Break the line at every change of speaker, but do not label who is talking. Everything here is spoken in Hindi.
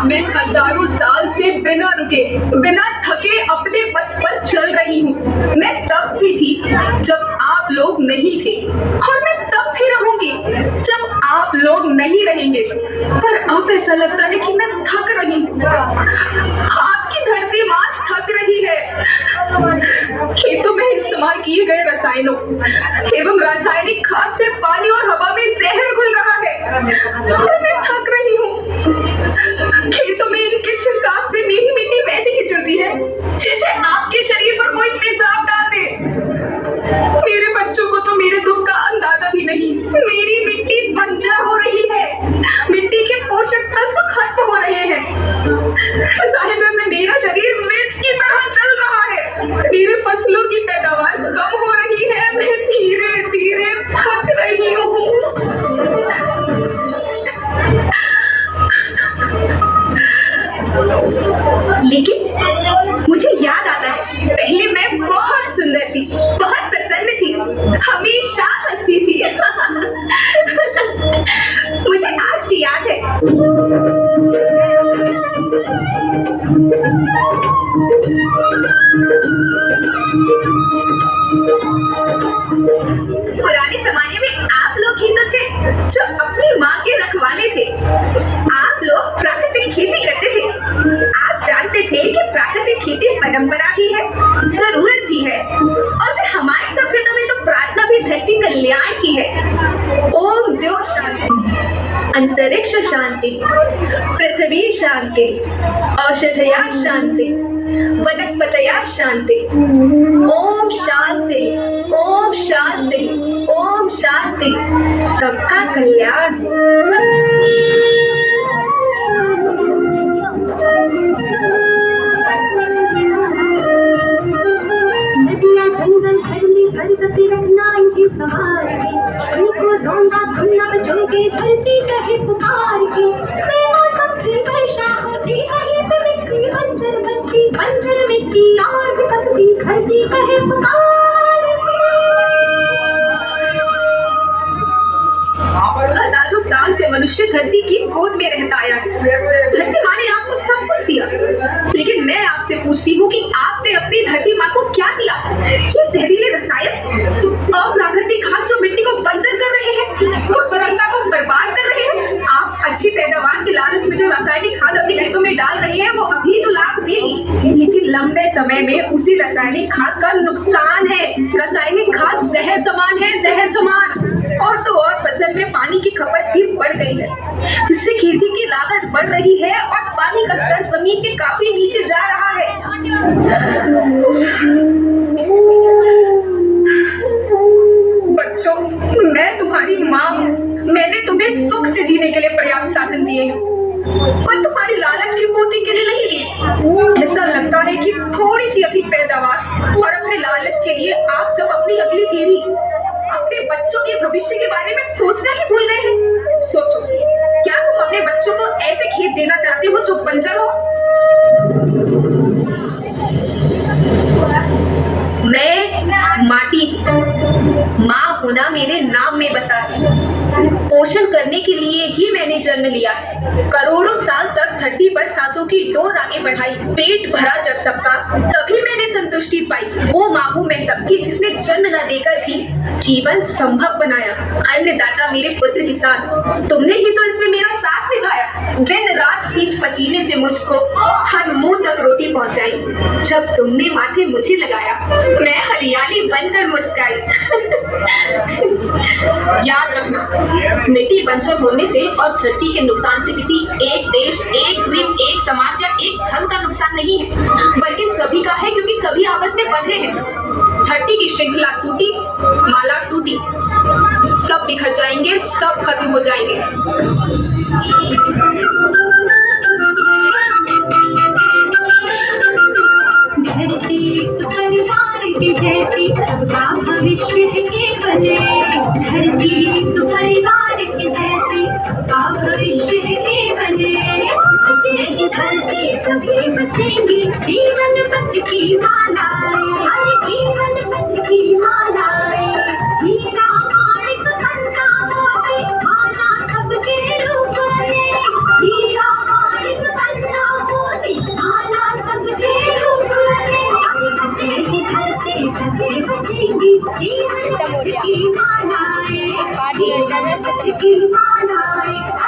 मैं हजारों साल से बिना रुके बिना थके अपने पथ पर चल रही हूँ। मैं तब भी थी जब आप लोग नहीं थे, और मैं तब भी रहूंगी जब आप लोग नहीं रहेंगे। पर अब ऐसा लगता है कि मैं थक रही हूँ। आपकी धरती माँ थक रही है। खेतों में इस्तेमाल किए गए रसायनों एवं रासायनिक खाद से पानी और हवा में जहर घुल रहा है, और मैं थक रही हूँ। खेतों में इनके छिड़काव से मेरी मिट्टी वैसे ही चलती है जैसे आपके शरीर पर कोई तेजाब डाल दे। मेरे बच्चों को तो मेरे दुख का अंदाजा भी नहीं। मेरी मिट्टी बंजर हो रही है, मिट्टी के पोषक तत्व खत्म हो रहे हैं। जाहिर है मेरा शरीर मिर्च की तरह चल रहा है। मेरे फसलों की पैदावार कम हो रही है। मैं धीरे धीरे थक रही हूँ। लेकिन मुझे याद आता है, पहले मैं बहुत सुंदर थी, बहुत प्रसन्न थी, हमेशा हंसती थी। मुझे आज भी याद है। पुराने जमाने में आप लोग ही तो थे जो अपनी माँ के रखवाले थे। आप लोग प्राकृतिक खेती करते थे। आप जानते थे कि प्राकृतिक खेती परंपरा भी है, जरूरत भी है, और फिर हमारी सभ्यता में तो प्रार्थना भी धरती कल्याण की है। ओम द्यो शांति, अंतरिक्ष शांति, पृथ्वी शांति, औषधया शांति, वनस्पतया शांति। ओम शांति, ओम शांति, ओम शांति। सबका कल्याण। नदियाँ जंगल झरने बरगद रखना इनकी संभाल के, इनको ढूंढा ढूंढना बचों के धरती कहे पुकार के। बेमौसम की वर्षा होती कहीं पे मिट्टी बंजर बनती, बंजर मिट्टी और भी पकती, धरती कहे पुकार। हजारों साल से मनुष्य धरती की गोद में रहता आया है। धरती माँ ने आपको सब कुछ दिया, लेकिन मैं आपसे पूछती हूँ कि आपने अपनी धरती माँ को क्या दिया? ये जहरीले रसायन, अप्राकृतिक खाद जो मिट्टी को बंजर कर रहे हैं, उर्वरकता को बर्बाद कर रहे हैं। आप अच्छी पैदावार के लालच में जो रासायनिक खाद अपने खेतों में डाल रहे हैं, वो अभी तो लाभ देगी, लेकिन लंबे समय में उसी रासायनिक खाद का नुकसान है। रासायनिक खाद जहर समान है, जहर समान। और तो और फसल में पानी की खपत भी बढ़ गई है, जिससे खेती की लागत बढ़ रही है और पानी का स्तर जमीन के काफी नीचे जा रहा है। बच्चों, मैं तुम्हारी माँ हूँ। मैंने तुम्हें सुख से जीने के लिए पर्याप्त साधन दिए हैं, पर तुम्हारी लालच की पूर्ति के लिए नहीं दिए। ऐसा लगता है कि थोड़ी सी अधिक पैदावार और अपने लालच के लिए आप सब अपनी अगली पीढ़ी, अपने बच्चों के भविष्य के बारे में सोचना ही भूल गए हैं। सोचो, क्या तुम अपने बच्चों को ऐसे खेत देना चाहते हो जो बंजर हो? मैं माटी, माँ होना मेरे नाम में बसा है। पोषण करने के लिए ही मैंने जन्म लिया है। करोड़ों साल तक धरती पर सांसों की डोर आगे बढ़ाई, पेट भरा जब सबका, तभी मैंने संतुष्टि पाई। वो माँ हूँ मैं सबकी, जिसने जन्म न देकर भी जीवन संभव बनाया। अन्नदाता मेरे पुत्र किसान, तुमने ही तो इसमें मेरा साथ निभाया। दिन रात सींच पसीने से मुझको हर मुंह तक रोटी पहुंचाई। जब तुमने माथे मुझे लगाया, मैं हरियाली बनकर मुस्काई। याद रखना, मिट्टी बंजर होने से और धरती के नुकसान से किसी एक देश, एक द्वीप, एक समाज या एक धर्म का नुकसान नहीं है, बल्कि सभी का है, क्योंकि सभी आपस में बंधे हैं। धरती की श्रृंखला टूटी, माला टूटी, सब बिखर जाएंगे, सब खत्म हो जाएंगे। धरती एक परिवार के जैसी, सबका भविष्य है केवल। धरती एक परिवार के जैसी, सबका भविष्य है केवल। बचेगी धरती, सभी बचेंगे, जीवन पथ की माला।
चित्तमौर्य पाठ करता है